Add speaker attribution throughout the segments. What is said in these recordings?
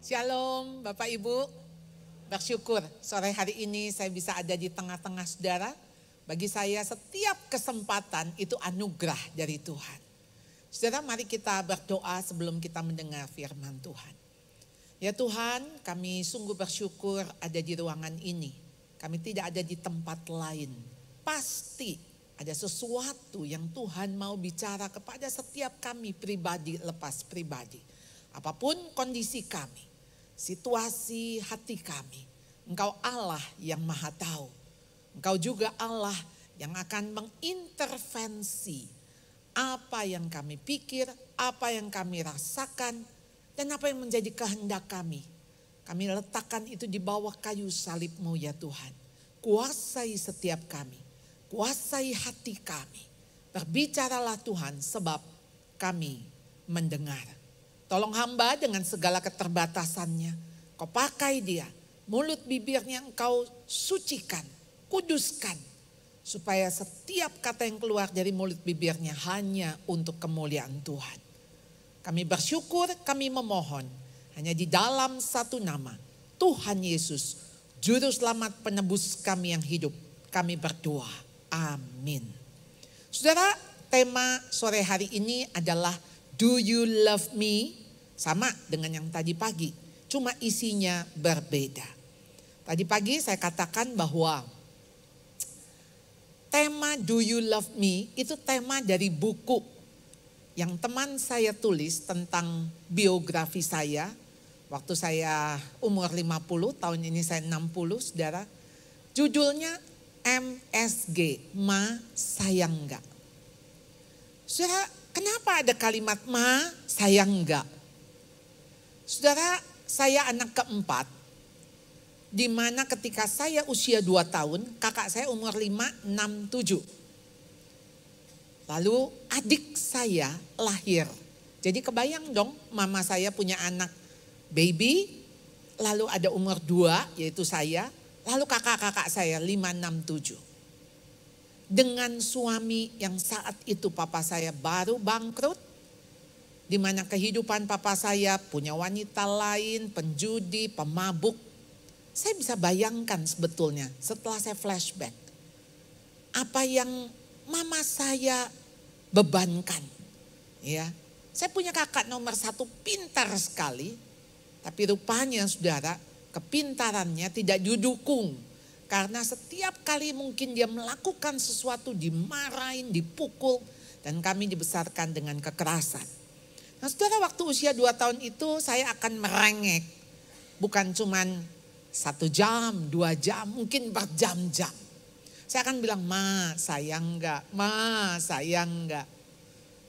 Speaker 1: Shalom Bapak Ibu, bersyukur sore hari ini saya bisa ada di tengah-tengah saudara. Bagi saya setiap kesempatan itu anugerah dari Tuhan. Saudara, mari kita berdoa sebelum kita mendengar firman Tuhan. Ya Tuhan, kami sungguh bersyukur ada di ruangan ini. Kami tidak ada di tempat lain. Pasti ada sesuatu yang Tuhan mau bicara kepada setiap kami pribadi lepas pribadi. Apapun kondisi kami, situasi hati kami, Engkau Allah yang maha tahu. Engkau juga Allah yang akan mengintervensi apa yang kami pikir, apa yang kami rasakan, dan apa yang menjadi kehendak kami. Kami letakkan itu di bawah kayu salib-Mu ya Tuhan. Kuasai setiap kami, kuasai hati kami. Berbicaralah Tuhan sebab kami mendengar. Tolong hamba dengan segala keterbatasannya. Kau pakai dia. Mulut bibirnya Engkau sucikan, kuduskan. Supaya setiap kata yang keluar dari mulut bibirnya hanya untuk kemuliaan Tuhan. Kami bersyukur, kami memohon. Hanya di dalam satu nama, Tuhan Yesus, Juru Selamat penebus kami yang hidup. Kami berdoa. Amin. Saudara, tema sore hari ini adalah Do you love me? Sama dengan yang tadi pagi, cuma isinya berbeda. Tadi pagi saya katakan bahwa tema Do you love me itu tema dari buku yang teman saya tulis tentang biografi saya. Waktu saya umur 50, tahun ini saya 60 saudara. Judulnya MSG, Ma Sayang Enggak. Saudara, kenapa ada kalimat Ma Sayang Enggak? Saudara, saya anak keempat, di mana ketika saya usia 2 tahun, kakak saya umur 5, 6, 7. Lalu adik saya lahir. Jadi kebayang dong, mama saya punya anak baby, lalu ada umur 2 yaitu saya, lalu kakak-kakak saya 5, 6, 7. Dengan suami yang saat itu papa saya baru bangkrut, di mana kehidupan papa saya punya wanita lain, penjudi, pemabuk. Saya bisa bayangkan sebetulnya setelah saya flashback. Apa yang mama saya bebankan. Ya, saya punya kakak nomor 1 pintar sekali. Tapi rupanya saudara, kepintarannya tidak didukung. Karena setiap kali mungkin dia melakukan sesuatu dimarahin, dipukul. Dan kami dibesarkan dengan kekerasan. Nah saudara, waktu usia 2 tahun itu saya akan merengek. Bukan cuman 1 jam, 2 jam, mungkin berjam-jam. Saya akan bilang, Ma sayang enggak, Ma sayang enggak.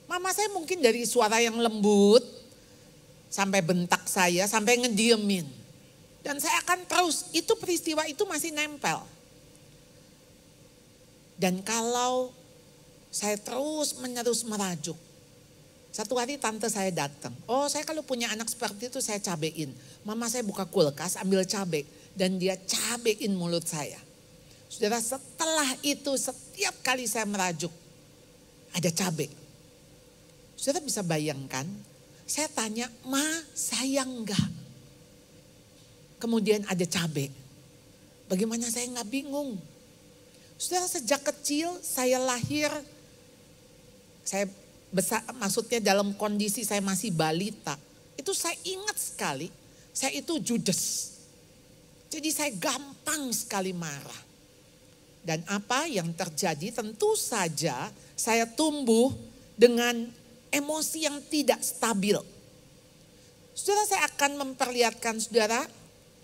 Speaker 1: Mama saya mungkin dari suara yang lembut, sampai bentak saya, sampai ngediemin. Dan saya akan terus, itu peristiwa itu masih nempel. Dan kalau saya terus menerus merajuk, satu hari tante saya datang. Oh, saya kalau punya anak seperti itu saya cabein. Mama saya buka kulkas, ambil cabai dan dia cabein mulut saya. Saudara, setelah itu setiap kali saya merajuk ada cabai. Saudara bisa bayangkan, saya tanya, Ma sayang enggak? Kemudian ada cabai. Bagaimana saya enggak bingung? Saudara, sejak kecil saya lahir, saya besar, maksudnya dalam kondisi saya masih balita, itu saya ingat sekali, saya itu judes. Jadi saya gampang sekali marah. Dan apa yang terjadi, tentu saja saya tumbuh dengan emosi yang tidak stabil. Saudara, saya akan memperlihatkan saudara,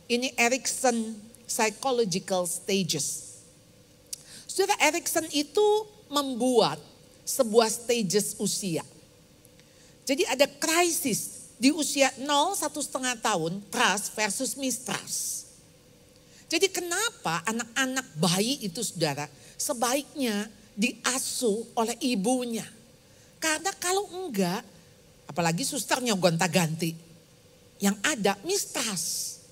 Speaker 1: ini Erikson Psychological Stages. Saudara, Erikson itu membuat sebuah stages usia. Jadi ada krisis di usia 0, 1,5 tahun, trust versus mistrust. Jadi kenapa anak-anak bayi itu saudara sebaiknya diasuh oleh ibunya. Karena kalau enggak, apalagi susternya gonta-ganti, yang ada mistrust.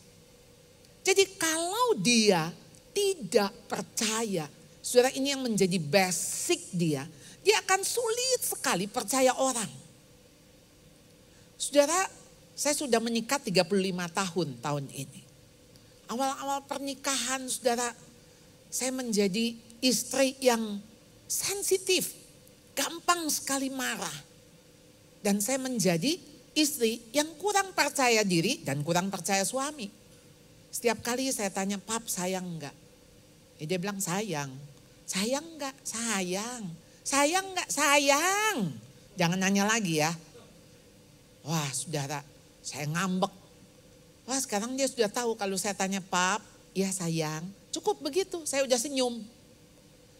Speaker 1: Jadi kalau dia tidak percaya, saudara, ini yang menjadi basic dia akan sulit sekali percaya orang. Saudara, Saya sudah menikah 35 tahun ini. Awal-awal pernikahan saudara, saya menjadi istri yang sensitif, gampang sekali marah. Dan saya menjadi istri yang kurang percaya diri dan kurang percaya suami. Setiap kali saya tanya, "Pap, sayang enggak?" Dia bilang, "Sayang." "Sayang enggak?" "Sayang." "Sayang enggak?" "Sayang." Jangan nanya lagi ya. Wah saudara, saya ngambek. Wah sekarang dia sudah tahu kalau saya tanya, "Pap, ya sayang." Cukup begitu, saya udah senyum.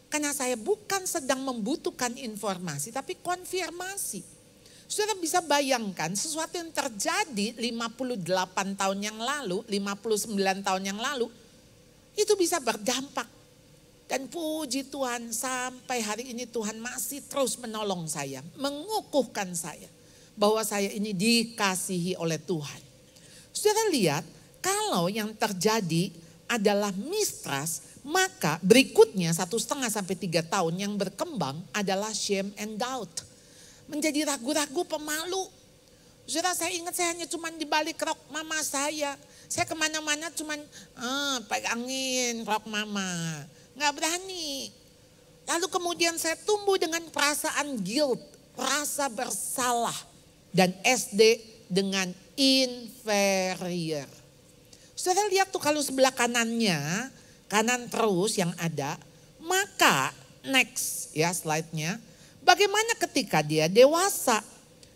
Speaker 1: Karena saya bukan sedang membutuhkan informasi, tapi konfirmasi. Saudara bisa bayangkan sesuatu yang terjadi 58 tahun yang lalu, 59 tahun yang lalu, itu bisa berdampak. Dan puji Tuhan sampai hari ini Tuhan masih terus menolong saya, mengukuhkan saya. Bahwa saya ini dikasihi oleh Tuhan. Saudara lihat, kalau yang terjadi adalah mistrust, maka berikutnya 1,5 sampai 3 tahun yang berkembang adalah shame and doubt. Menjadi ragu-ragu, pemalu. Saudara, saya ingat saya hanya cuma di balik rok mama saya. Saya kemana-mana cuma pegangin rok mama. Nggak berani. Lalu kemudian saya tumbuh dengan perasaan guilt, rasa bersalah. Dan SD dengan inferior. Saudara lihat tuh kalau sebelah kanannya, kanan terus yang ada. Maka next ya slide-nya. Bagaimana ketika dia dewasa?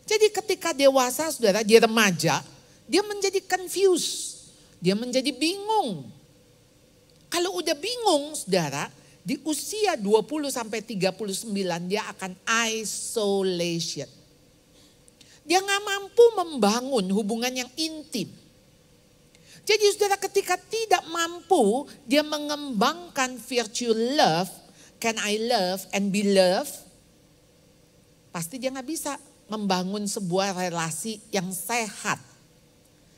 Speaker 1: Jadi ketika dewasa saudara, dia remaja, dia menjadi confused. Dia menjadi bingung. Kalau udah bingung saudara, di usia 20 sampai 39 dia akan isolation. Dia gak mampu membangun hubungan yang intim. Jadi saudara ketika tidak mampu dia mengembangkan virtue love, can I love and be loved? Pasti dia gak bisa membangun sebuah relasi yang sehat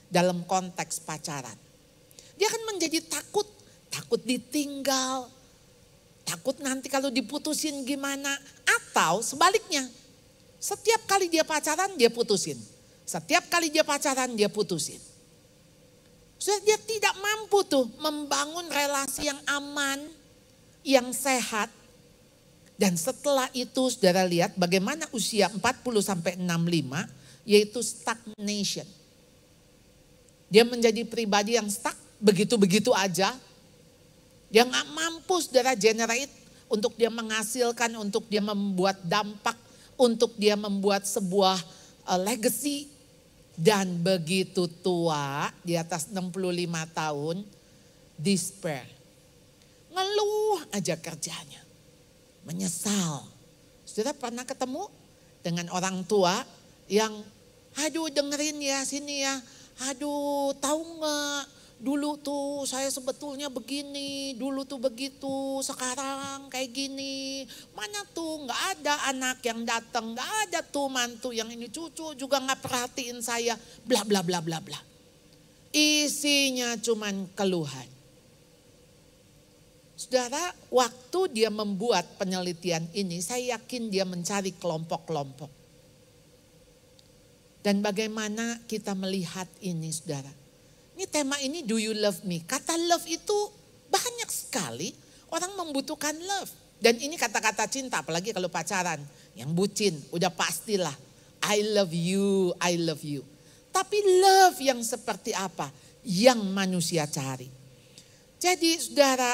Speaker 1: dalam konteks pacaran. Dia akan menjadi takut ditinggal, takut nanti kalau diputusin gimana. Atau sebaliknya, setiap kali dia pacaran dia putusin. Setiap kali dia pacaran dia putusin. So, dia tidak mampu tuh membangun relasi yang aman, yang sehat. Dan setelah itu saudara lihat bagaimana usia 40 sampai 65 yaitu stagnation. Dia menjadi pribadi yang stuck begitu-begitu aja. Dia gak mampu saudara generate untuk dia menghasilkan, untuk dia membuat dampak, untuk dia membuat sebuah legacy. Dan begitu tua di atas 65 tahun despair. Ngeluh aja kerjanya. Menyesal. Saudara pernah ketemu dengan orang tua yang aduh dengerin ya sini ya. Aduh tahu nggak dulu tuh saya sebetulnya begini, dulu tuh begitu, sekarang kayak gini. Mana tuh nggak ada anak yang datang, nggak ada tuh mantu yang ini, cucu juga nggak perhatiin saya, bla bla bla bla bla. Isinya cuman keluhan. Saudara, waktu dia membuat penelitian ini, saya yakin dia mencari kelompok-kelompok. Dan bagaimana kita melihat ini saudara. Ini tema ini, do you love me? Kata love itu banyak sekali orang membutuhkan love. Dan ini kata-kata cinta, apalagi kalau pacaran. Yang bucin, udah pastilah. I love you, I love you. Tapi love yang seperti apa? Yang manusia cari. Jadi saudara,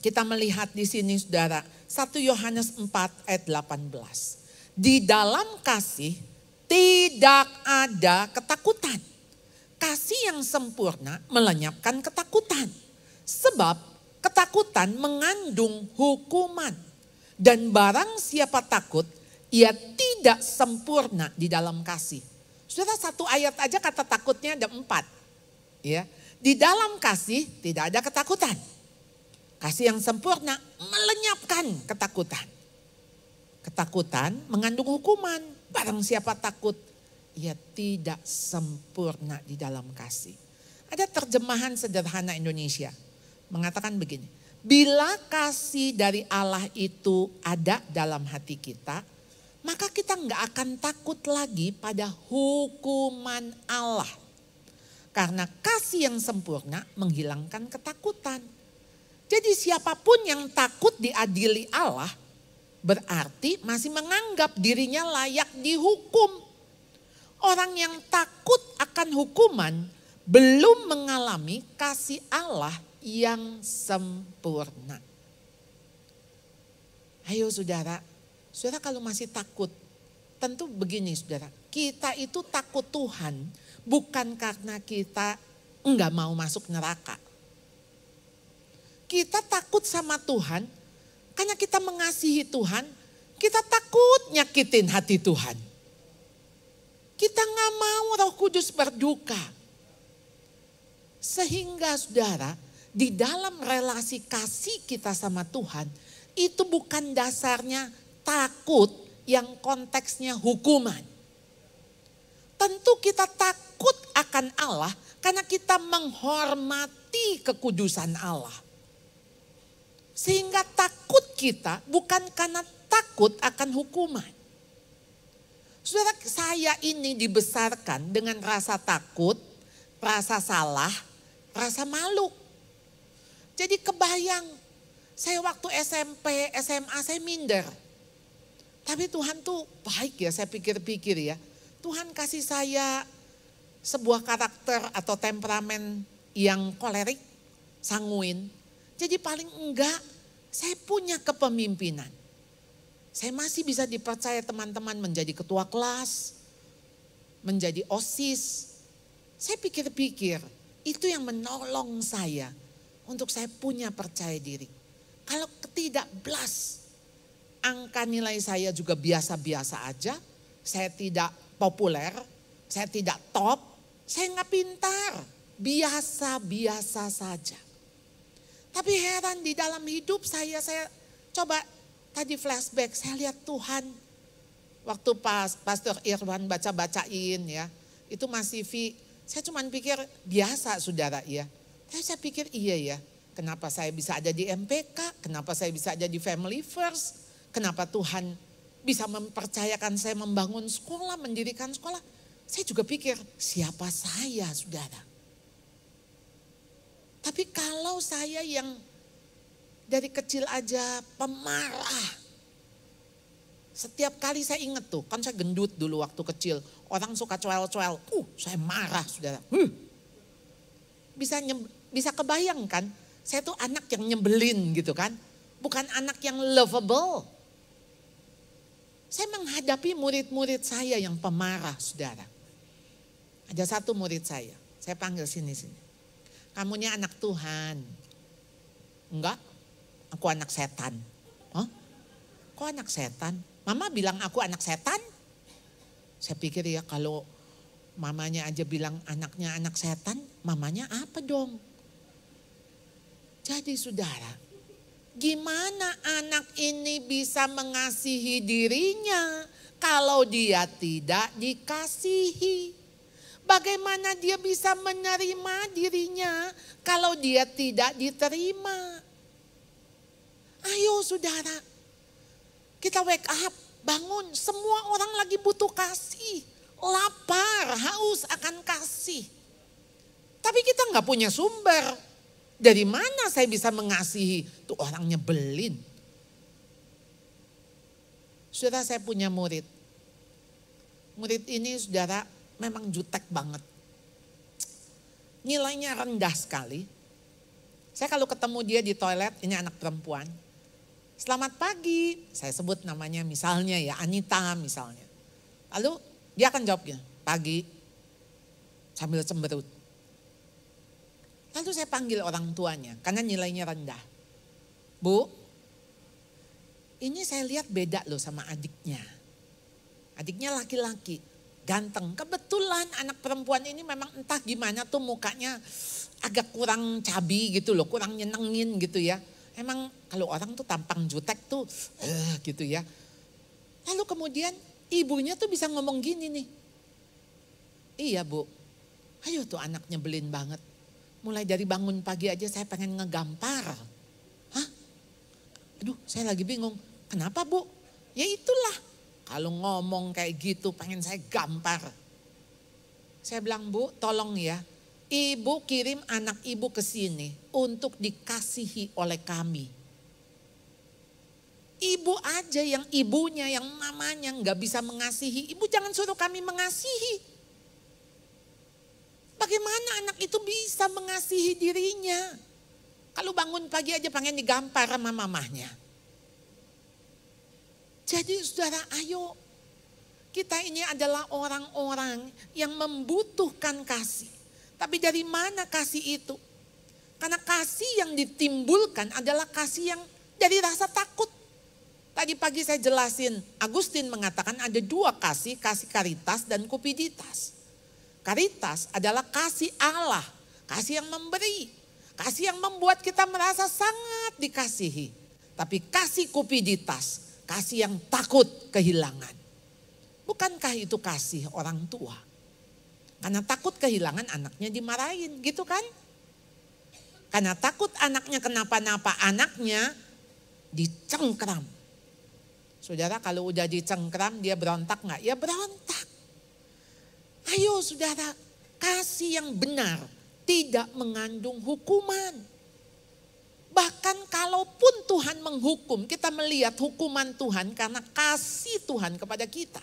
Speaker 1: kita melihat di sini saudara, 1 Yohanes 4 ayat 18. Di dalam kasih tidak ada ketakutan. Kasih yang sempurna melenyapkan ketakutan. Sebab ketakutan mengandung hukuman. Dan barang siapa takut, ia tidak sempurna di dalam kasih. Saudara, satu ayat aja kata takutnya ada 4. Ya, di dalam kasih tidak ada ketakutan. Kasih yang sempurna melenyapkan ketakutan. Ketakutan mengandung hukuman. Barang siapa takut, ia tidak sempurna di dalam kasih. Ada terjemahan sederhana Indonesia mengatakan begini. Bila kasih dari Allah itu ada dalam hati kita, maka kita nggak akan takut lagi pada hukuman Allah. Karena kasih yang sempurna menghilangkan ketakutan. Jadi siapapun yang takut diadili Allah berarti masih menganggap dirinya layak dihukum. Orang yang takut akan hukuman belum mengalami kasih Allah yang sempurna. Ayo saudara kalau masih takut, tentu begini saudara, kita itu takut Tuhan bukan karena kita enggak mau masuk neraka. Kita takut sama Tuhan karena kita mengasihi Tuhan, kita takut nyakitin hati Tuhan. Kita enggak mau Roh Kudus berduka. Sehingga saudara, di dalam relasi kasih kita sama Tuhan, itu bukan dasarnya takut yang konteksnya hukuman. Tentu kita takut akan Allah karena kita menghormati kekudusan Allah. Sehingga takut kita bukan karena takut akan hukuman. Saudara, saya ini dibesarkan dengan rasa takut, rasa salah, rasa malu. Jadi kebayang, saya waktu SMP, SMA saya minder. Tapi Tuhan tuh baik ya, saya pikir-pikir ya. Tuhan kasih saya sebuah karakter atau temperamen yang kolerik, sanguin. Jadi paling enggak saya punya kepemimpinan. Saya masih bisa dipercaya teman-teman menjadi ketua kelas, menjadi OSIS. Saya pikir-pikir itu yang menolong saya untuk saya punya percaya diri. Kalau tidak blas, angka nilai saya juga biasa-biasa aja. Saya tidak populer, saya tidak top, saya nggak pintar, biasa-biasa saja. Tapi heran di dalam hidup saya coba tadi flashback, saya lihat Tuhan. Waktu Pastor Irwan baca-bacain ya, itu Mas Sivi, saya cuma pikir biasa saudara ya. Tapi saya pikir iya ya, kenapa saya bisa ada di MPK, kenapa saya bisa ada di Family First, kenapa Tuhan bisa mempercayakan saya membangun sekolah, mendirikan sekolah. Saya juga pikir, siapa saya saudara? Tapi kalau saya yang dari kecil aja pemarah. Setiap kali saya ingat tuh, kan saya gendut dulu waktu kecil. Orang suka coel-coel, saya marah saudara. Bisa kebayangkan, saya tuh anak yang nyebelin gitu kan. Bukan anak yang lovable. Saya menghadapi murid-murid saya yang pemarah, saudara. Ada satu murid saya panggil sini. Kamunya anak Tuhan. Enggak, aku anak setan. Hah? Kok anak setan? Mama bilang aku anak setan? Saya pikir ya kalau mamanya aja bilang anaknya anak setan, mamanya apa dong? Jadi saudara, gimana anak ini bisa mengasihi dirinya kalau dia tidak dikasihi? Bagaimana dia bisa menerima dirinya kalau dia tidak diterima? Ayo saudara, kita wake up, bangun. Semua orang lagi butuh kasih, lapar, haus akan kasih. Tapi kita nggak punya sumber. Dari mana saya bisa mengasihi? Tuh orang nyebelin. Saudara, saya punya murid. Murid ini saudara memang jutek banget. Nilainya rendah sekali. Saya kalau ketemu dia di toilet, ini anak perempuan. Selamat pagi, saya sebut namanya misalnya ya Anita misalnya. Lalu dia akan jawabnya, pagi, sambil cemberut. Lalu saya panggil orang tuanya karena nilainya rendah. Bu, ini saya lihat beda loh sama adiknya. Adiknya laki-laki, ganteng. Kebetulan anak perempuan ini memang entah gimana tuh mukanya agak kurang cabi gitu loh, kurang nyenengin gitu ya. Emang kalau orang tuh tampang jutek tuh gitu ya. Lalu kemudian ibunya tuh bisa ngomong gini nih. Iya bu, ayo tuh anak nyebelin banget. Mulai dari bangun pagi aja saya pengen ngegampar. Hah? Aduh saya lagi bingung. Kenapa bu? Ya itulah. Kalau ngomong kayak gitu pengen saya gampar. Saya bilang, Bu tolong ya, ibu kirim anak ibu ke sini untuk dikasihi oleh kami. Ibu aja yang ibunya, yang mamanya gak bisa mengasihi. Ibu jangan suruh kami mengasihi. Bagaimana anak itu bisa mengasihi dirinya? Kalau bangun pagi aja pengen digampar sama mamahnya. Jadi saudara, ayo, kita ini adalah orang-orang yang membutuhkan kasih. Tapi dari mana kasih itu? Karena kasih yang ditimbulkan adalah kasih yang dari rasa takut. Tadi pagi saya jelasin, Agustin mengatakan ada dua kasih, kasih karitas dan kupiditas. Karitas adalah kasih Allah, kasih yang memberi, kasih yang membuat kita merasa sangat dikasihi. Tapi kasih kupiditas, kasih yang takut kehilangan. Bukankah itu kasih orang tua? Karena takut kehilangan anaknya dimarahin, gitu kan? Karena takut anaknya kenapa-napa, anaknya dicengkram. Saudara, kalau udah dicengkram dia berontak gak? Ya berontak. Ayo saudara, kasih yang benar tidak mengandung hukuman. Bahkan kalaupun Tuhan menghukum, kita melihat hukuman Tuhan karena kasih Tuhan kepada kita.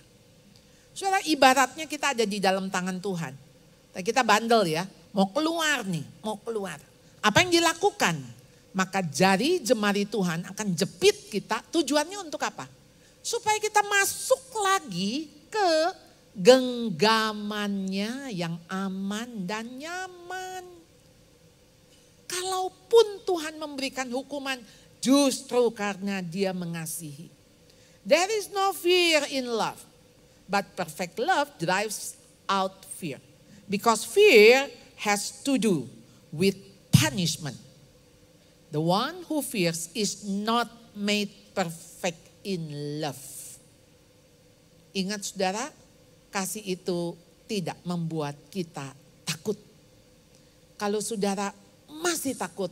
Speaker 1: Saudara, ibaratnya kita ada di dalam tangan Tuhan. Kita bandel ya, mau keluar nih, mau keluar. Apa yang dilakukan? Maka jari jemari Tuhan akan jepit kita, tujuannya untuk apa? Supaya kita masuk lagi ke genggamannya yang aman dan nyaman. Kalaupun Tuhan memberikan hukuman, justru karena Dia mengasihi. There is no fear in love, but perfect love drives out fear. Because fear has to do with punishment. The one who fears is not made perfect in love. Ingat saudara, kasih itu tidak membuat kita takut. Kalau saudara masih takut,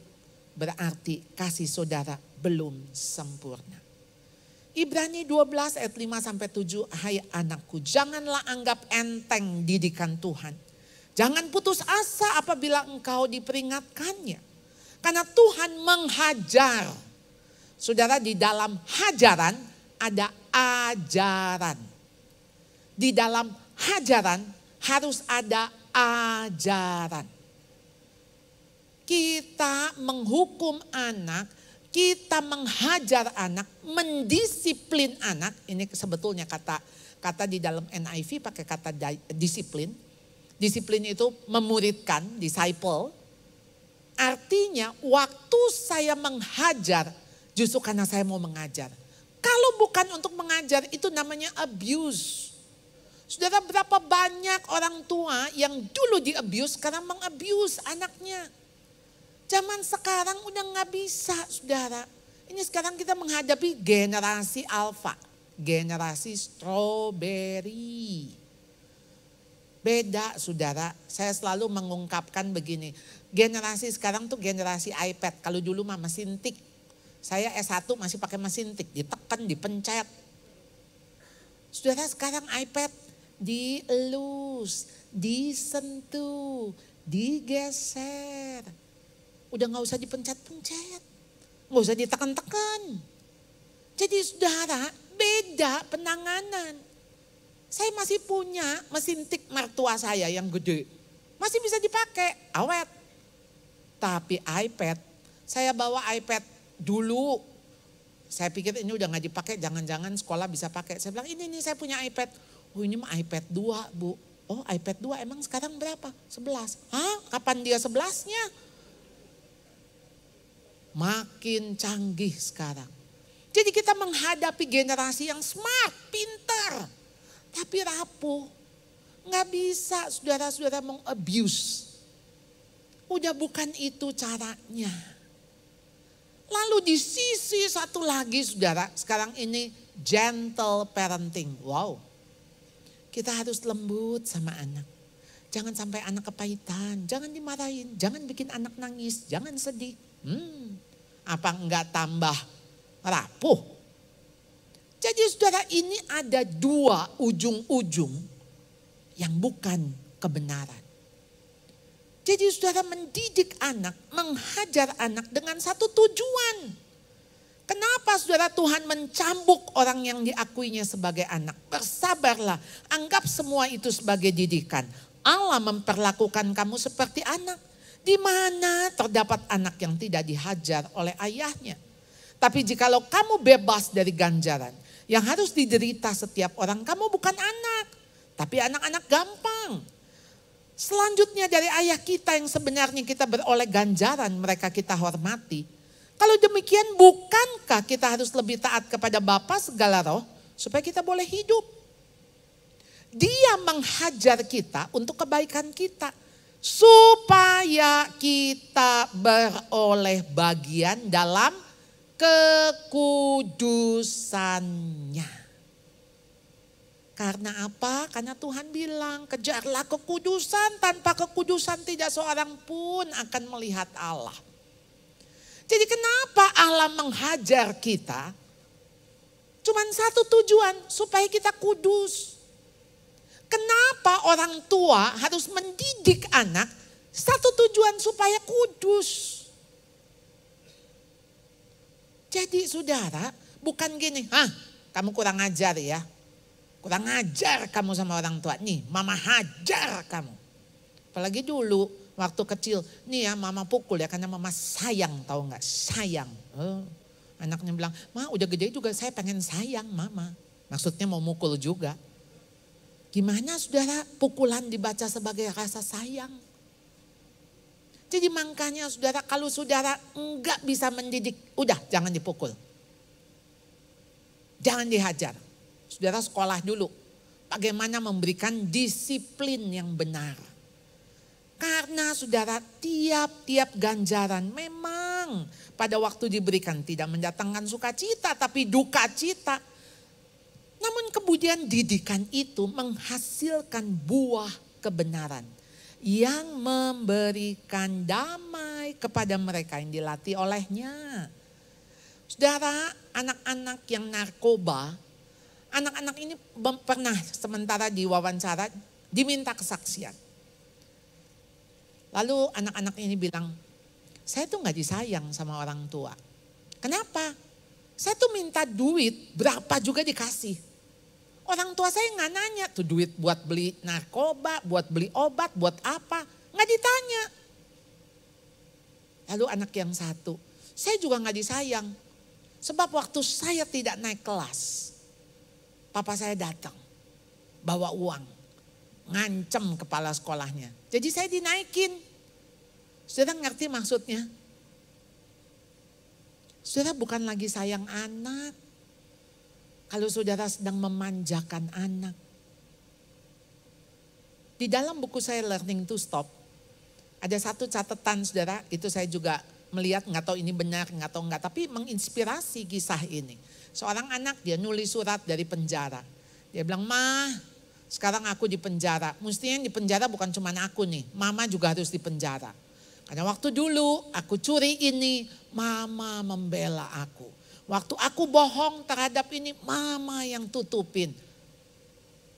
Speaker 1: berarti kasih saudara belum sempurna. Ibrani 12 ayat 5-7, hai anakku, janganlah anggap enteng didikan Tuhan. Jangan putus asa apabila engkau diperingatkannya. Karena Tuhan menghajar. Saudara, di dalam hajaran ada ajaran. Di dalam hajaran harus ada ajaran. Kita menghukum anak, kita menghajar anak, mendisiplin anak. Ini sebetulnya kata di dalam NIV pakai kata disiplin. Disiplin itu memuridkan, disciple. Artinya waktu saya menghajar, justru karena saya mau mengajar. Kalau bukan untuk mengajar, itu namanya abuse. Saudara, berapa banyak orang tua yang dulu di-abuse, sekarang meng-abuse anaknya. Zaman sekarang udah gak bisa saudara. Ini sekarang kita menghadapi generasi alfa. Generasi strawberry. Beda saudara, saya selalu mengungkapkan begini. Generasi sekarang tuh generasi iPad. Kalau dulu mah mesin tik. Saya S1 masih pakai mesin tik. Ditekan, dipencet. Saudara, sekarang iPad dielus, disentuh, digeser. Udah gak usah dipencet-pencet. Gak usah ditekan-tekan. Jadi saudara, beda penanganan. Saya masih punya mesin tik mertua saya yang gede. Masih bisa dipakai, awet. Tapi iPad, saya bawa iPad dulu. Saya pikir ini udah gak dipakai, jangan-jangan sekolah bisa pakai. Saya bilang ini saya punya iPad. Oh ini mah iPad 2 Bu. Oh iPad 2 emang sekarang berapa? 11. Hah? Kapan dia 11-nya? Makin canggih sekarang. Jadi kita menghadapi generasi yang smart, pintar. Tapi rapuh. Gak bisa saudara-saudara meng-abuse. Udah bukan itu caranya. Lalu di sisi satu lagi saudara, sekarang ini gentle parenting. Wow. Kita harus lembut sama anak. Jangan sampai anak kepahitan, jangan dimarahin, jangan bikin anak nangis, jangan sedih. Apa enggak tambah rapuh? Jadi saudara, ini ada dua ujung-ujung yang bukan kebenaran. Jadi saudara, mendidik anak, menghajar anak dengan satu tujuan. Kenapa saudara Tuhan mencambuk orang yang diakuinya sebagai anak? Bersabarlah, anggap semua itu sebagai didikan. Allah memperlakukan kamu seperti anak. Di mana terdapat anak yang tidak dihajar oleh ayahnya. Tapi jikalau kamu bebas dari ganjaran yang harus diderita setiap orang, kamu bukan anak, tapi anak-anak gampang. Selanjutnya dari ayah kita yang sebenarnya kita beroleh ganjaran, mereka kita hormati. Kalau demikian, bukankah kita harus lebih taat kepada Bapa segala roh supaya kita boleh hidup? Dia menghajar kita untuk kebaikan kita, supaya kita beroleh bagian dalam kekudusannya. Karena apa? Karena Tuhan bilang, kejarlah kekudusan, tanpa kekudusan tidak seorang pun akan melihat Allah. Jadi kenapa Allah menghajar kita? Cuman satu tujuan, supaya kita kudus. Kenapa orang tua harus mendidik anak? Satu tujuan, supaya kudus. Jadi saudara, bukan gini, kamu kurang ajar ya. Kurang ajar kamu sama orang tua. Nih, mama hajar kamu. Apalagi dulu waktu kecil. Nih ya, mama pukul ya karena mama sayang, tahu nggak? Sayang. Anaknya bilang, "Ma, udah gede juga saya pengen sayang mama." Maksudnya mau mukul juga. Gimana saudara, pukulan dibaca sebagai rasa sayang? Jadi makanya saudara, kalau saudara enggak bisa mendidik, udah jangan dipukul. Jangan dihajar. Saudara sekolah dulu, bagaimana memberikan disiplin yang benar. Karena saudara, tiap-tiap ganjaran memang pada waktu diberikan tidak mendatangkan sukacita, tapi duka cita. Namun kemudian didikan itu menghasilkan buah kebenaran yang memberikan damai kepada mereka yang dilatih olehnya. Saudara, anak-anak yang narkoba, anak-anak ini pernah sementara diwawancara diminta kesaksian. Lalu anak-anak ini bilang, saya tuh gak disayang sama orang tua. Kenapa? Saya tuh minta duit, berapa juga dikasih. Orang tua saya gak nanya, tuh duit buat beli narkoba, buat beli obat, buat apa. Gak ditanya. Lalu anak yang satu, saya juga gak disayang. Sebab waktu saya tidak naik kelas, papa saya datang, bawa uang, ngancem kepala sekolahnya. Jadi saya dinaikin. Saudara ngerti maksudnya? Saudara bukan lagi sayang anak. Kalau saudara sedang memanjakan anak. Di dalam buku saya Learning to Stop, ada satu catatan saudara, itu saya juga melihat, nggak tahu ini benar, nggak tahu nggak, tapi menginspirasi kisah ini. Seorang anak dia nulis surat dari penjara. Dia bilang, "Ma, sekarang aku di penjara. Mestinya yang di penjara bukan cuma aku nih, mama juga harus di penjara. Karena waktu dulu aku curi ini, mama membela aku. Waktu aku bohong terhadap ini, mama yang tutupin.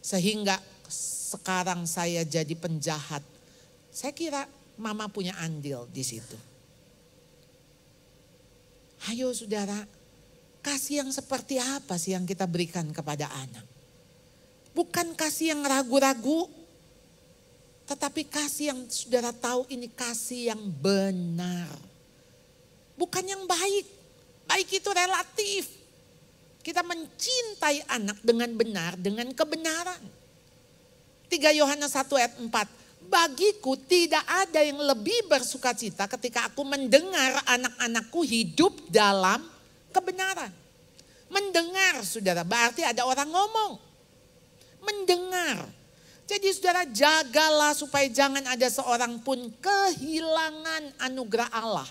Speaker 1: Sehingga sekarang saya jadi penjahat." Saya kira mama punya andil di situ. Ayo saudara, kasih yang seperti apa sih yang kita berikan kepada anak? Bukan kasih yang ragu-ragu, tetapi kasih yang saudara tahu ini kasih yang benar. Bukan yang baik. Baik itu relatif. Kita mencintai anak dengan benar, dengan kebenaran. 3 Yohanes 1 ayat 4. Bagiku tidak ada yang lebih bersukacita ketika aku mendengar anak-anakku hidup dalam kebenaran. Mendengar saudara, berarti ada orang ngomong. Mendengar. Jadi saudara, jagalah supaya jangan ada seorang pun kehilangan anugerah Allah.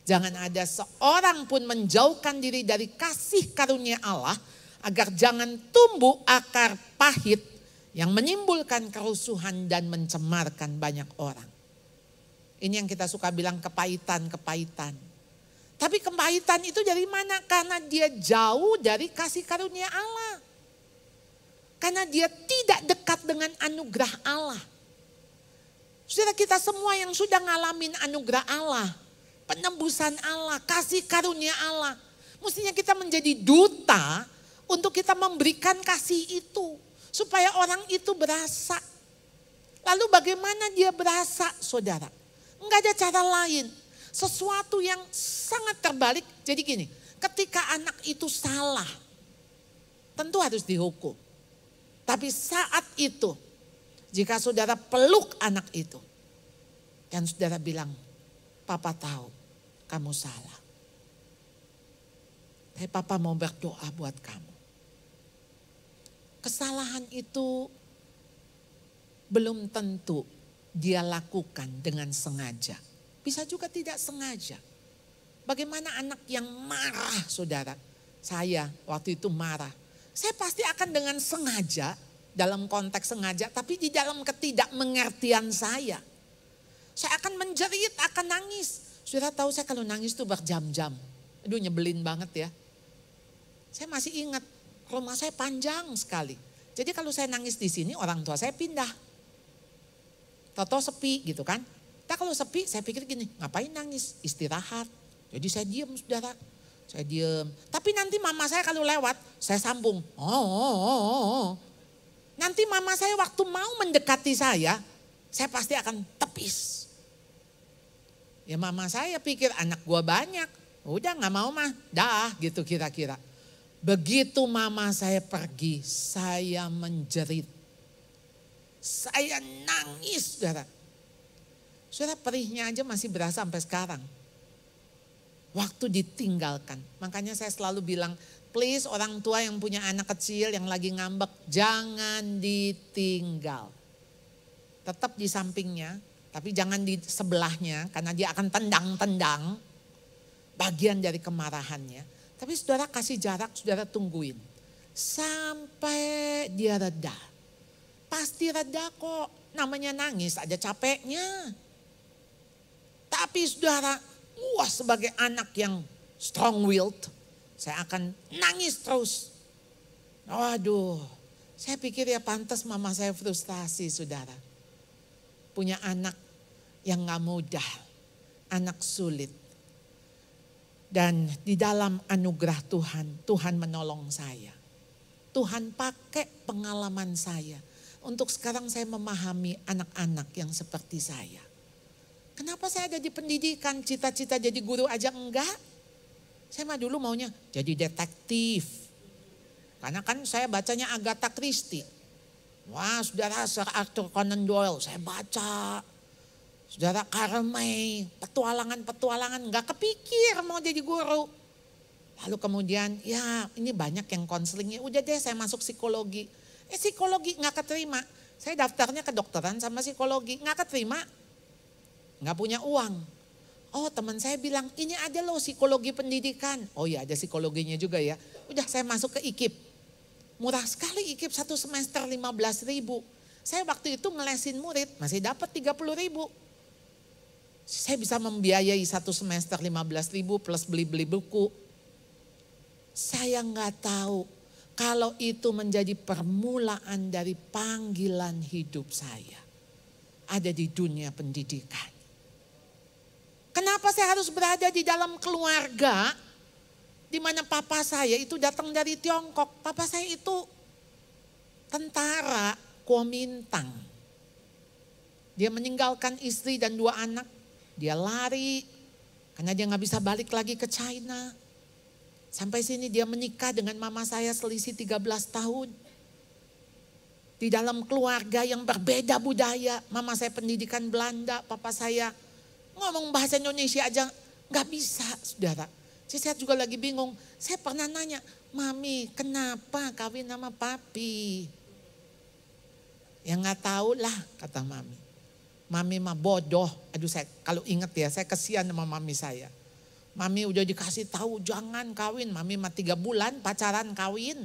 Speaker 1: Jangan ada seorang pun menjauhkan diri dari kasih karunia Allah, agar jangan tumbuh akar pahit yang menimbulkan kerusuhan dan mencemarkan banyak orang. Ini yang kita suka bilang kepahitan-kepahitan. Tapi kepahitan itu dari mana? Karena dia jauh dari kasih karunia Allah. Karena dia tidak dekat dengan anugerah Allah. Saudara, kita semua yang sudah ngalamin anugerah Allah, penembusan Allah, kasih karunia Allah, mestinya kita menjadi duta untuk kita memberikan kasih itu. Supaya orang itu berasa. Lalu bagaimana dia berasa, saudara? Enggak ada cara lain. Sesuatu yang sangat terbalik. Jadi gini, ketika anak itu salah, tentu harus dihukum. Tapi saat itu, jika saudara peluk anak itu, dan saudara bilang, papa tahu kamu salah. Tapi papa mau berdoa buat kamu. Kesalahan itu belum tentu dia lakukan dengan sengaja. Bisa juga tidak sengaja. Bagaimana anak yang marah, saudara? Saya waktu itu marah. Saya pasti akan dengan sengaja, dalam konteks sengaja, tapi di dalam ketidakmengertian saya. Saya akan menjerit, akan nangis. Saudara tahu saya kalau nangis itu berjam-jam. Aduh, nyebelin banget ya. Saya masih ingat, rumah saya panjang sekali. Jadi kalau saya nangis di sini, orang tua saya pindah. Toto sepi gitu kan. Nah kalau sepi saya pikir gini, ngapain nangis? Istirahat. Jadi saya diam, saudara. Saya diam. Tapi nanti mama saya kalau lewat, saya sambung. Nanti mama saya waktu mau mendekati saya pasti akan tepis. Ya mama saya pikir anak gua banyak. Udah gak mau mah, dah gitu kira-kira. Begitu mama saya pergi, saya menjerit. Saya nangis, saudara. Saudara, perihnya aja masih berasa sampai sekarang. Waktu ditinggalkan. Makanya saya selalu bilang, please orang tua yang punya anak kecil yang lagi ngambek, jangan ditinggal. Tetap di sampingnya, tapi jangan di sebelahnya karena dia akan tendang-tendang. Bagian dari kemarahannya. Tapi saudara kasih jarak, saudara tungguin. Sampai dia reda. Pasti reda kok, namanya nangis ada capeknya. Tapi saudara, sebagai anak yang strong willed, saya akan nangis terus. Waduh, saya pikir ya pantas mama saya frustasi, saudara. Punya anak yang gak mudah, anak sulit. Dan di dalam anugerah Tuhan, Tuhan menolong saya. Tuhan pakai pengalaman saya. Untuk sekarang saya memahami anak-anak yang seperti saya. Kenapa saya ada di pendidikan, cita-cita jadi guru aja enggak? Saya mah dulu maunya jadi detektif. Karena kan saya bacanya Agatha Christie. Wah saudara, Sir Arthur Conan Doyle saya baca. Saudara, Karl May, petualangan-petualangan, enggak kepikir mau jadi guru. Lalu kemudian ya ini banyak yang konselingnya, udah deh saya masuk psikologi. Psikologi nggak keterima. Saya daftarnya kedokteran sama psikologi, nggak keterima. Nggak punya uang. Oh teman saya bilang, ini ada loh psikologi pendidikan. Oh ya ada psikologinya juga ya. Udah saya masuk ke IKIP. Murah sekali IKIP 1 semester 15.000. Saya waktu itu ngelesin murid masih dapat 30.000. Saya bisa membiayai 1 semester 15.000 plus beli-beli buku. Saya nggak tahu. Kalau itu menjadi permulaan dari panggilan hidup saya. Ada di dunia pendidikan. Kenapa saya harus berada di dalam keluarga. Di mana papa saya itu datang dari Tiongkok. Papa saya itu tentara Kuomintang. Dia meninggalkan istri dan 2 anak. Dia lari. Karena dia gak bisa balik lagi ke China. Sampai sini dia menikah dengan mama saya selisih 13 tahun. Di dalam keluarga yang berbeda budaya. Mama saya pendidikan Belanda, papa saya ngomong bahasa Indonesia aja gak bisa, saudara. Saya juga lagi bingung. Saya pernah nanya, Mami kenapa kawin sama papi? Ya gak tahu lah kata Mami. Mami mah bodoh. Aduh saya kalau ingat ya saya kesian sama Mami saya. Mami udah dikasih tahu jangan kawin. Mami mah 3 bulan pacaran kawin.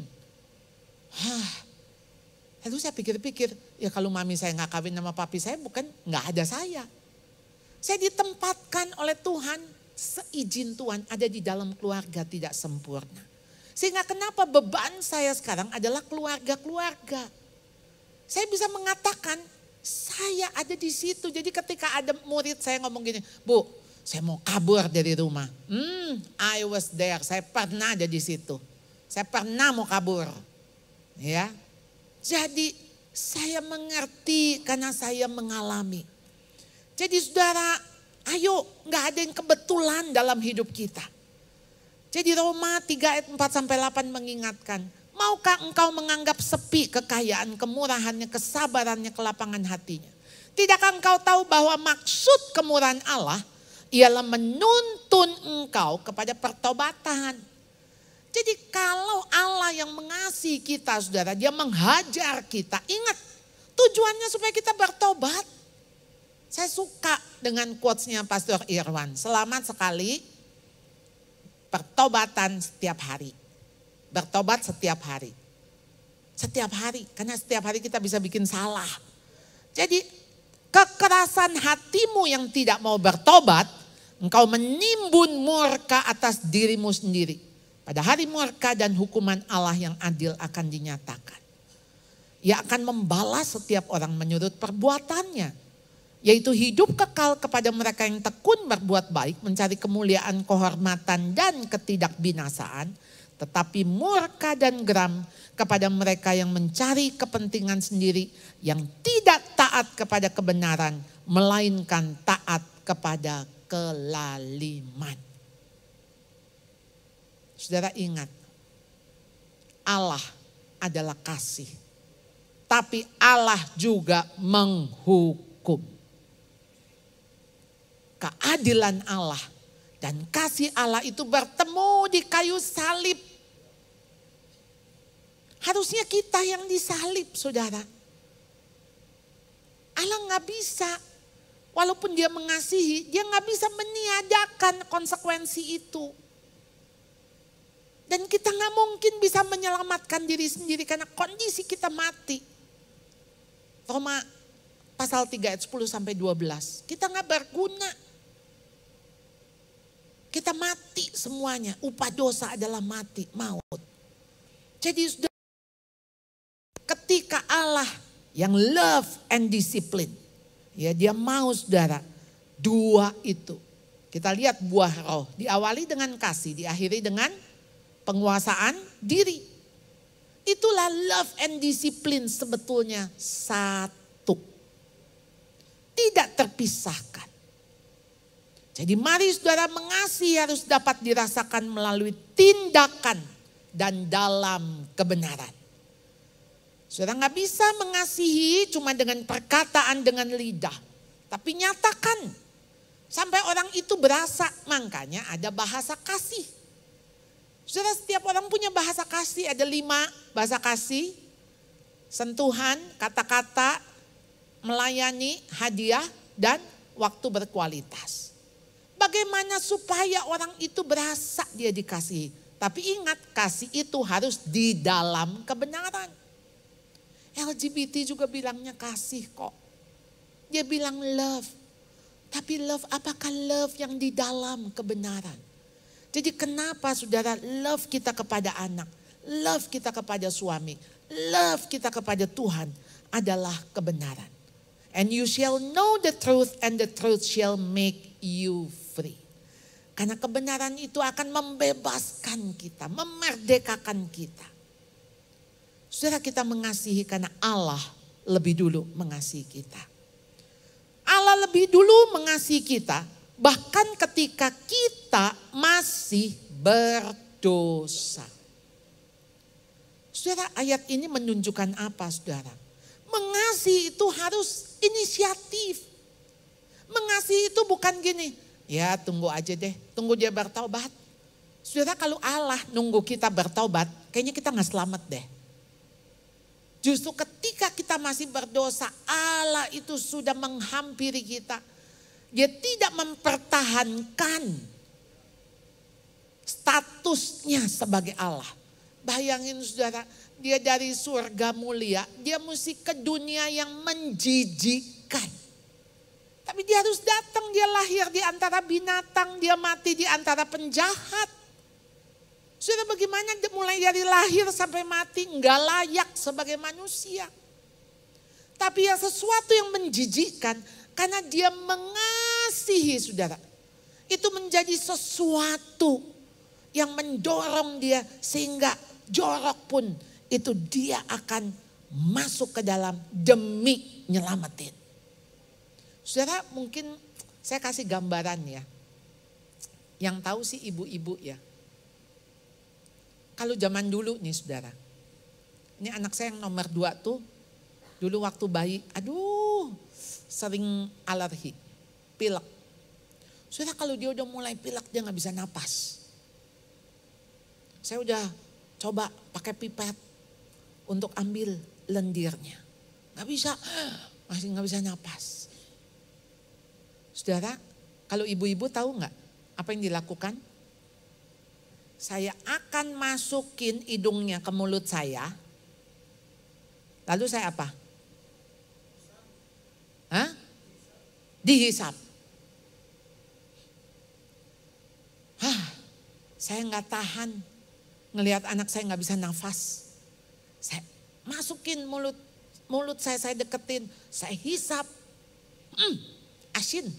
Speaker 1: Lalu saya pikir-pikir, ya kalau mami saya gak kawin sama papi saya bukan gak ada saya. Saya ditempatkan oleh Tuhan seizin Tuhan ada di dalam keluarga tidak sempurna. Sehingga kenapa beban saya sekarang adalah keluarga-keluarga. Saya bisa mengatakan saya ada di situ. Jadi ketika ada murid saya ngomong gini, Bu, saya mau kabur dari rumah. I was there, saya pernah ada di situ. Saya pernah mau kabur. Ya, jadi saya mengerti karena saya mengalami. Jadi saudara, ayo gak ada yang kebetulan dalam hidup kita. Jadi Roma 3 ayat 4-8 mengingatkan, maukah engkau menganggap sepi kekayaan, kemurahannya, kesabarannya, kelapangan hatinya? Tidakkah engkau tahu bahwa maksud kemurahan Allah ialah menuntun engkau kepada pertobatan? Jadi kalau Allah yang mengasihi kita saudara, dia menghajar kita. Ingat tujuannya supaya kita bertobat. Saya suka dengan quotes-nya Pastor Irwan. Selamat sekali, pertobatan setiap hari. Bertobat setiap hari. Setiap hari, karena setiap hari kita bisa bikin salah. Jadi kekerasan hatimu yang tidak mau bertobat, engkau menimbun murka atas dirimu sendiri. Pada hari murka dan hukuman Allah yang adil akan dinyatakan. Ia akan membalas setiap orang menurut perbuatannya. Yaitu hidup kekal kepada mereka yang tekun berbuat baik, mencari kemuliaan, kehormatan dan ketidakbinasaan. Tetapi murka dan geram kepada mereka yang mencari kepentingan sendiri, yang tidak taat kepada kebenaran, melainkan taat kepada kelaliman. Saudara ingat, Allah adalah kasih, tapi Allah juga menghukum. Keadilan Allah dan kasih Allah itu bertemu di kayu salib. Harusnya kita yang disalib, saudara. Allah gak bisa, walaupun dia mengasihi, dia gak bisa meniadakan konsekuensi itu. Dan kita gak mungkin bisa menyelamatkan diri sendiri karena kondisi kita mati. Roma pasal 3 ayat 10-12. Kita gak berguna. Kita mati semuanya. Upah dosa adalah mati, maut. Jadi sudah ketika Allah yang love and discipline. Ya, dia mau saudara. Dua itu. Kita lihat buah roh. Diawali dengan kasih. Diakhiri dengan penguasaan diri. Itulah love and discipline sebetulnya satu. Tidak terpisahkan. Jadi mari saudara, mengasihi harus dapat dirasakan melalui tindakan dan dalam kebenaran. Saudara gak bisa mengasihi cuma dengan perkataan, dengan lidah. Tapi nyatakan sampai orang itu berasa, makanya ada bahasa kasih. Saudara, setiap orang punya bahasa kasih, ada 5 bahasa kasih. Sentuhan, kata-kata, melayani, hadiah, dan waktu berkualitas. Bagaimana supaya orang itu berasa dia dikasihi. Tapi ingat, kasih itu harus di dalam kebenaran. LGBT juga bilangnya kasih kok. Dia bilang love. Tapi love, apakah love yang di dalam kebenaran? Jadi kenapa saudara, love kita kepada anak, love kita kepada suami, love kita kepada Tuhan adalah kebenaran. And you shall know the truth and the truth shall make you free. Karena kebenaran itu akan membebaskan kita, memerdekakan kita. Saudara, kita mengasihi karena Allah lebih dulu mengasihi kita. Allah lebih dulu mengasihi kita, bahkan ketika kita masih berdosa. Saudara, ayat ini menunjukkan apa, saudara? Mengasihi itu harus inisiatif. Mengasihi itu bukan gini, ya tunggu aja deh, tunggu dia bertaubat. Saudara, kalau Allah nunggu kita bertaubat, kayaknya kita gak selamat deh. Justru ketika kita masih berdosa, Allah itu sudah menghampiri kita. Dia tidak mempertahankan statusnya sebagai Allah. Bayangin saudara, dia dari surga mulia, dia mesti ke dunia yang menjijikkan. Tapi dia harus datang, dia lahir di antara binatang, dia mati di antara penjahat. Sudah bagaimana mulai dari lahir sampai mati nggak layak sebagai manusia. Tapi yang sesuatu yang menjijikkan karena dia mengasihi saudara. Itu menjadi sesuatu yang mendorong dia sehingga jorok pun itu dia akan masuk ke dalam demi nyelamatin. Saudara mungkin saya kasih gambaran ya. Yang tahu sih ibu-ibu ya. Kalau zaman dulu nih saudara. Ini anak saya yang nomor 2 tuh. Dulu waktu bayi, aduh sering alergi, pilek. Saudara kalau dia udah mulai pilek dia gak bisa napas. Saya udah coba pakai pipet untuk ambil lendirnya. Gak bisa, masih gak bisa napas. Saudara, kalau ibu-ibu tahu gak apa yang dilakukan? Saya akan masukin hidungnya ke mulut saya. Lalu saya apa? Hah? Dihisap. Saya gak tahan ngelihat anak saya gak bisa nafas. Saya masukin mulut saya deketin, saya hisap. Asin.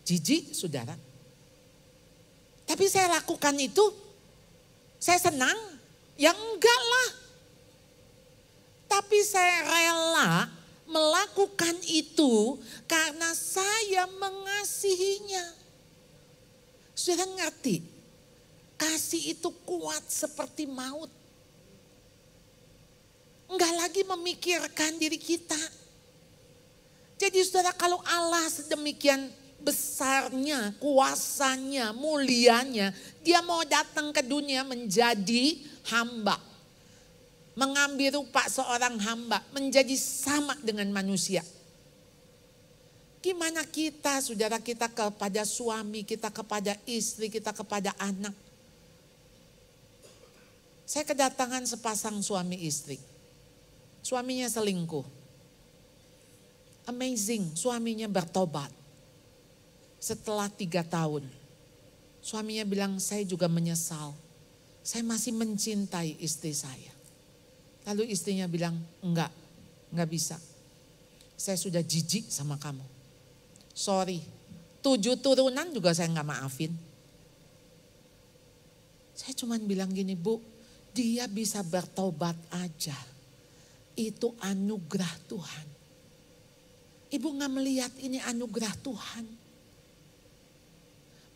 Speaker 1: Jijik saudara. Tapi saya lakukan itu, saya senang. Ya enggak lah. Tapi saya rela melakukan itu karena saya mengasihinya. Sudah ngerti? Kasih itu kuat seperti maut. Enggak lagi memikirkan diri kita. Jadi saudara kalau Allah sedemikian besarnya, kuasanya, mulianya, dia mau datang ke dunia menjadi hamba. Mengambil rupa seorang hamba, menjadi sama dengan manusia. Gimana kita, saudara kita kepada suami, kita kepada istri, kita kepada anak. Saya kedatangan sepasang suami istri. Suaminya selingkuh. Amazing, suaminya bertobat. Setelah 3 tahun, suaminya bilang saya juga menyesal. Saya masih mencintai istri saya. Lalu istrinya bilang enggak bisa. Saya sudah jijik sama kamu. Sorry, 7 turunan juga saya enggak maafin. Saya cuman bilang gini, Bu, dia bisa bertobat aja. Itu anugerah Tuhan. Ibu enggak melihat ini anugerah Tuhan.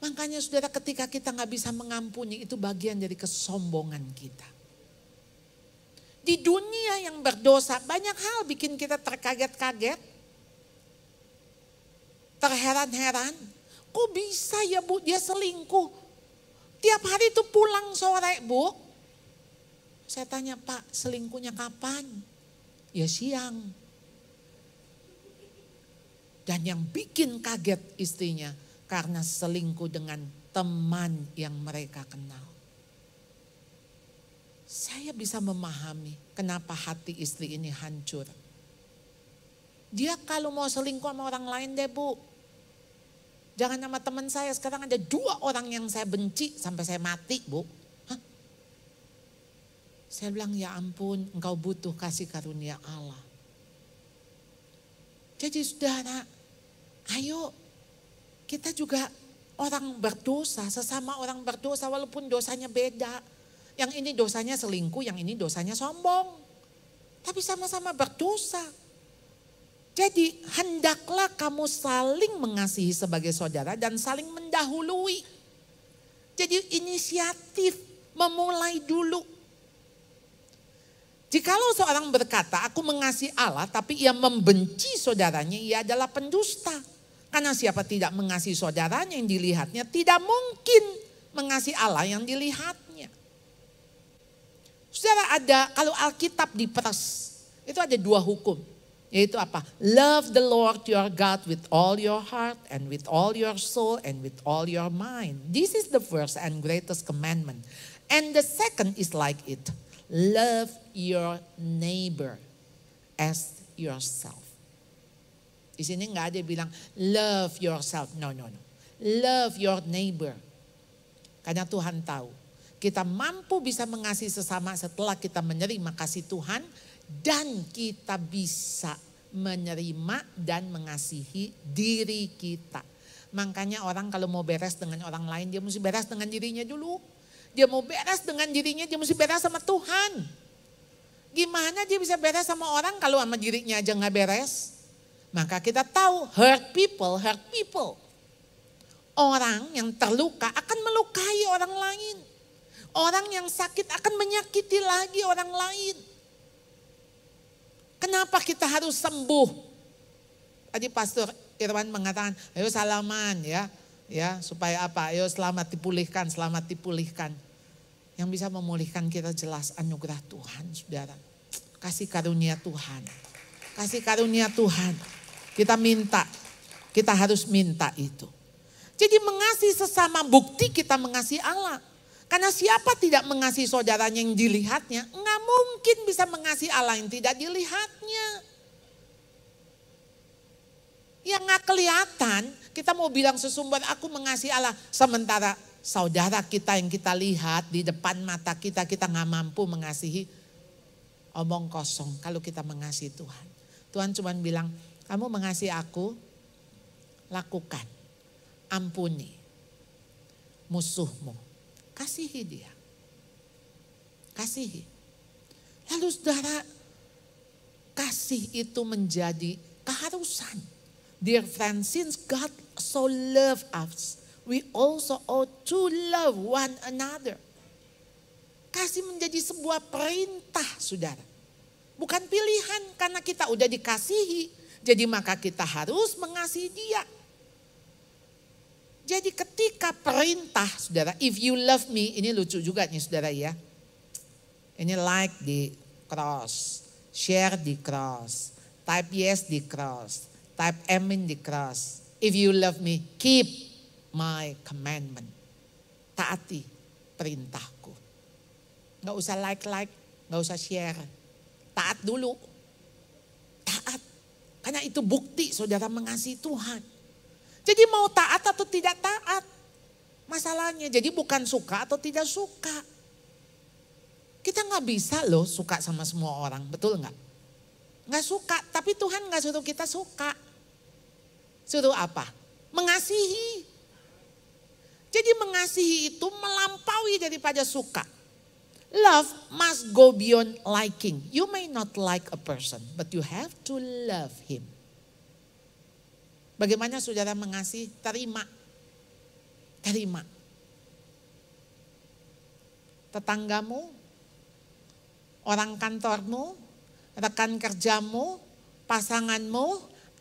Speaker 1: Makanya saudara ketika kita enggak bisa mengampuni itu bagian dari kesombongan kita. Di dunia yang berdosa banyak hal bikin kita terkaget-kaget. Terheran-heran. Kok bisa ya Bu dia selingkuh? Tiap hari itu pulang sore Bu. Saya tanya Pak selingkuhnya kapan? Ya siang. Dan yang bikin kaget istrinya karena selingkuh dengan teman yang mereka kenal. Saya bisa memahami kenapa hati istri ini hancur. Dia kalau mau selingkuh sama orang lain deh Bu. Jangan sama teman saya, sekarang ada 2 orang yang saya benci sampai saya mati Bu. Hah? Saya bilang ya ampun engkau butuh kasih karunia Allah. Jadi saudara, ayo kita juga orang berdosa, sesama orang berdosa walaupun dosanya beda. Yang ini dosanya selingkuh, yang ini dosanya sombong. Tapi sama-sama berdosa. Jadi hendaklah kamu saling mengasihi sebagai saudara dan saling mendahului. Jadi inisiatif memulai dulu. Jikalau seorang berkata aku mengasihi Allah tapi ia membenci saudaranya, ia adalah pendusta. Karena siapa tidak mengasihi saudaranya yang dilihatnya tidak mungkin mengasihi Allah yang dilihatnya. Saudara ada, kalau Alkitab diperas, itu ada 2 hukum. Yaitu apa? Love the Lord your God with all your heart and with all your soul and with all your mind. This is the first and greatest commandment. And the second is like it. Love your neighbor as yourself. Di sini nggak ada bilang love yourself. No. Love your neighbor. Karena Tuhan tahu kita mampu bisa mengasihi sesama setelah kita menerima kasih Tuhan. Dan kita bisa menerima dan mengasihi diri kita. Makanya orang kalau mau beres dengan orang lain, dia mesti beres dengan dirinya dulu. Dia mau beres dengan dirinya, dia mesti beres sama Tuhan. Gimana dia bisa beres sama orang kalau sama dirinya aja gak beres? Maka kita tahu hurt people. Orang yang terluka akan melukai orang lain. Orang yang sakit akan menyakiti lagi orang lain. Kenapa kita harus sembuh? Tadi Pastor Irwan mengatakan, ayo salaman ya, supaya apa? Ayo selamat dipulihkan. Yang bisa memulihkan kita jelas anugerah Tuhan, saudara. Kasih karunia Tuhan. Kita minta, kita harus minta itu. Jadi mengasihi sesama bukti kita mengasihi Allah. Karena siapa tidak mengasihi saudaranya yang dilihatnya, nggak mungkin bisa mengasihi Allah yang tidak dilihatnya. Yang nggak kelihatan, kita mau bilang sesumber aku mengasihi Allah. Sementara saudara kita yang kita lihat di depan mata kita, kita nggak mampu mengasihi, omong kosong kalau kita mengasihi Tuhan. Tuhan cuma bilang, kamu mengasihi aku, lakukan, ampuni musuhmu. Kasihi dia. Kasihi. Lalu saudara, kasih itu menjadi keharusan. Dear friends, since God so loved us, we also ought to love one another. Kasih menjadi sebuah perintah, saudara. Bukan pilihan, karena kita udah dikasihi. Jadi maka kita harus mengasihi dia. Jadi ketika perintah, saudara, if you love me, ini lucu juga nih saudara ya. Ini like di cross, share di cross, type yes di cross, type amen di cross. If you love me, keep my commandment. Taati perintahku. Gak usah like, gak usah share. Taat dulu. Taat. Karena itu bukti saudara mengasihi Tuhan. Jadi mau taat atau tidak taat. Masalahnya jadi bukan suka atau tidak suka. Kita gak bisa loh suka sama semua orang, betul gak? Gak suka, tapi Tuhan gak suruh kita suka. Suruh apa? Mengasihi. Jadi mengasihi itu melampaui daripada suka. Love must go beyond liking. You may not like a person, but you have to love him. Bagaimana saudara mengasihi? Terima. Tetanggamu, orang kantormu, rekan kerjamu, pasanganmu,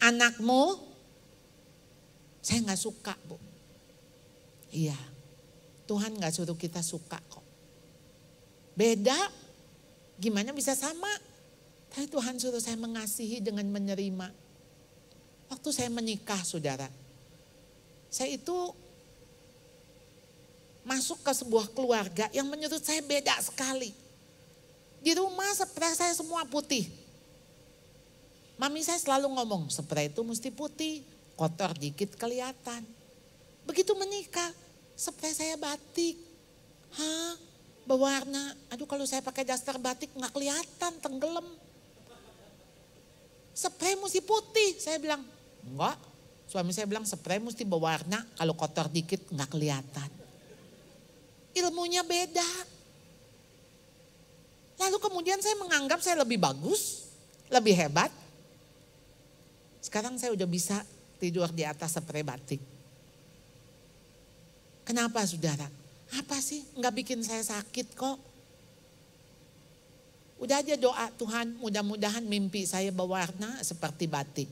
Speaker 1: anakmu. Saya gak suka, Bu. Iya, Tuhan gak suruh kita suka kok. Beda, gimana bisa sama? Tapi Tuhan suruh saya mengasihi dengan menerima. Waktu saya menikah, saudara, saya itu masuk ke sebuah keluarga yang menurut saya beda sekali. Di rumah spray saya semua putih. Mami saya selalu ngomong, spray itu mesti putih, kotor dikit kelihatan. Begitu menikah, spray saya batik. Berwarna, aduh kalau saya pakai daster batik nggak kelihatan, tenggelam. Spray mesti putih, saya bilang, enggak. Suami saya bilang spray mesti berwarna, kalau kotor dikit nggak kelihatan. Ilmunya beda. Lalu kemudian saya menganggap saya lebih bagus, lebih hebat. Sekarang saya udah bisa tidur di atas spray batik. Kenapa saudara? Apa sih? Nggak bikin saya sakit kok. Udah aja doa, Tuhan mudah-mudahan mimpi saya berwarna seperti batik.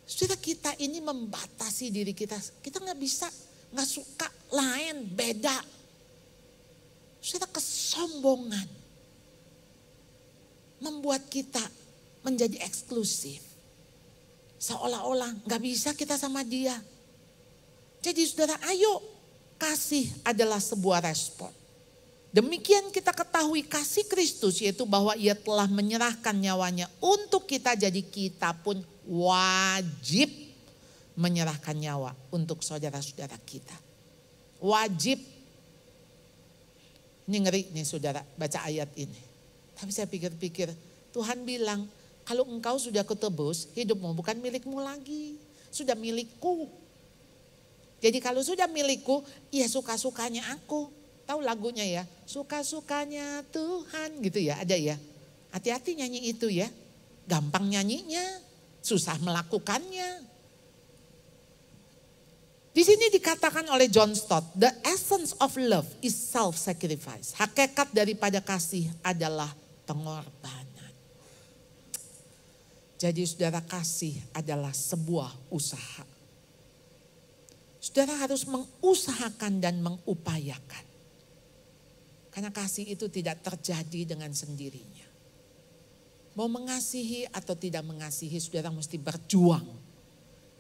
Speaker 1: Saudara, kita ini membatasi diri kita. Kita nggak bisa, nggak suka lain, beda. Saudara, kesombongan membuat kita menjadi eksklusif. Seolah-olah nggak bisa kita sama dia. Jadi saudara, ayo, kasih adalah sebuah respon. Demikian kita ketahui kasih Kristus, yaitu bahwa ia telah menyerahkan nyawanya untuk kita, jadi kita pun wajib menyerahkan nyawa untuk saudara-saudara kita. Wajib. Ini ngeri nih saudara baca ayat ini. Tapi saya pikir-pikir, Tuhan bilang kalau engkau sudah kutebus, hidupmu bukan milikmu lagi, sudah milikku. Jadi kalau sudah milikku, ya suka-sukanya aku. Tahu lagunya ya, suka-sukanya Tuhan gitu ya, ada ya. Hati-hati nyanyi itu ya, gampang nyanyinya, susah melakukannya. Di sini dikatakan oleh John Stott, the essence of love is self-sacrifice. Hakikat daripada kasih adalah pengorbanan. Jadi saudara, kasih adalah sebuah usaha. Saudara harus mengusahakan dan mengupayakan. Karena kasih itu tidak terjadi dengan sendirinya. Mau mengasihi atau tidak mengasihi, saudara mesti berjuang.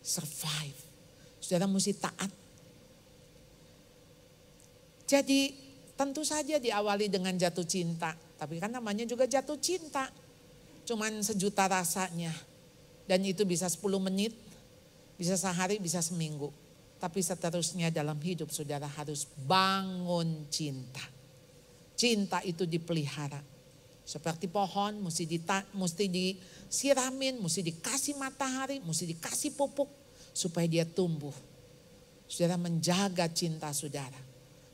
Speaker 1: Survive. Saudara mesti taat. Jadi tentu saja diawali dengan jatuh cinta. Tapi kan namanya juga jatuh cinta. Cuman sejuta rasanya. Dan itu bisa 10 menit, bisa sehari, bisa seminggu. Tapi seterusnya dalam hidup saudara harus bangun cinta. Cinta itu dipelihara. Seperti pohon mesti disiramin, mesti dikasih matahari, mesti dikasih pupuk supaya dia tumbuh. Saudara menjaga cinta saudara.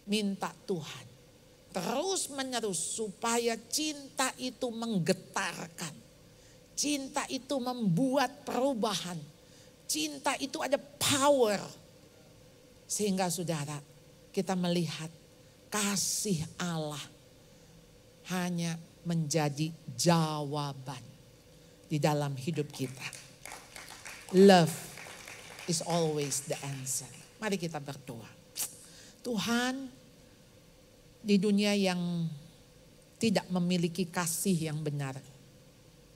Speaker 1: Minta Tuhan terus menerus supaya cinta itu menggetarkan. Cinta itu membuat perubahan. Cinta itu ada power. Sehingga saudara kita melihat kasih Allah hanya menjadi jawaban di dalam hidup kita. Love is always the answer. Mari kita berdoa. Tuhan, di dunia yang tidak memiliki kasih yang benar,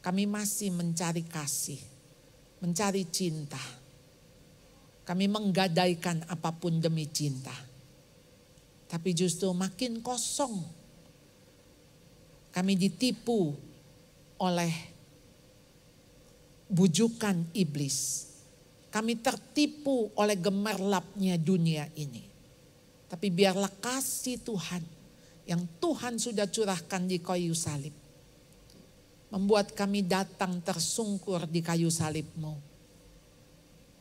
Speaker 1: kami masih mencari kasih, mencari cinta. Kami menggadaikan apapun demi cinta. Tapi justru makin kosong. Kami ditipu oleh bujukan iblis. Kami tertipu oleh gemerlapnya dunia ini. Tapi biarlah kasih Tuhan yang Tuhan sudah curahkan di kayu salib membuat kami datang tersungkur di kayu salib-Mu.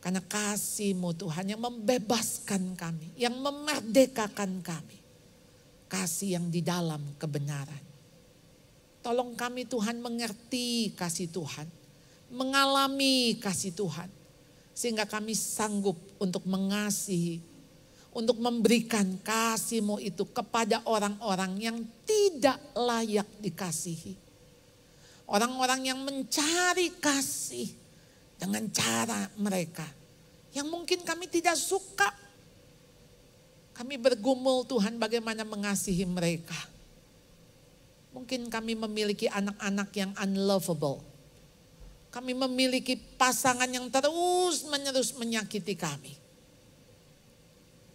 Speaker 1: Karena kasih-Mu Tuhan yang membebaskan kami, yang memerdekakan kami. Kasih yang di dalam kebenaran. Tolong kami Tuhan mengerti kasih Tuhan, mengalami kasih Tuhan. Sehingga kami sanggup untuk mengasihi, untuk memberikan kasih-Mu itu kepada orang-orang yang tidak layak dikasihi. Orang-orang yang mencari kasih dengan cara mereka yang mungkin kami tidak suka. Kami bergumul Tuhan bagaimana mengasihi mereka. Mungkin kami memiliki anak-anak yang unlovable. Kami memiliki pasangan yang terus-menerus menyakiti kami.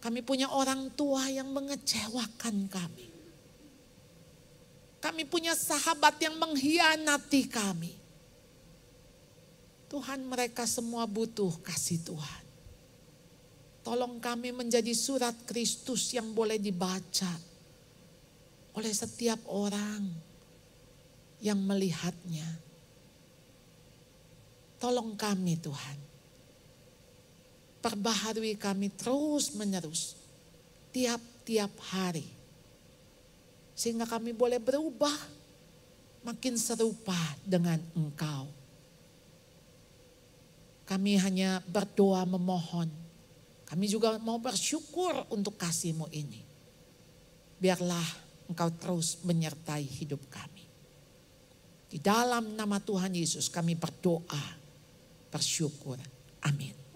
Speaker 1: Kami punya orang tua yang mengecewakan kami. Kami punya sahabat yang mengkhianati kami. Tuhan, mereka semua butuh kasih Tuhan. Tolong kami menjadi surat Kristus yang boleh dibaca oleh setiap orang yang melihatnya. Tolong kami Tuhan. Perbaharui kami terus menerus. Tiap-tiap hari. Sehingga kami boleh berubah. Makin serupa dengan Engkau. Kami hanya berdoa memohon. Kami juga mau bersyukur untuk kasih-Mu ini. Biarlah Engkau terus menyertai hidup kami. Di dalam nama Tuhan Yesus kami berdoa, bersyukur. Amin.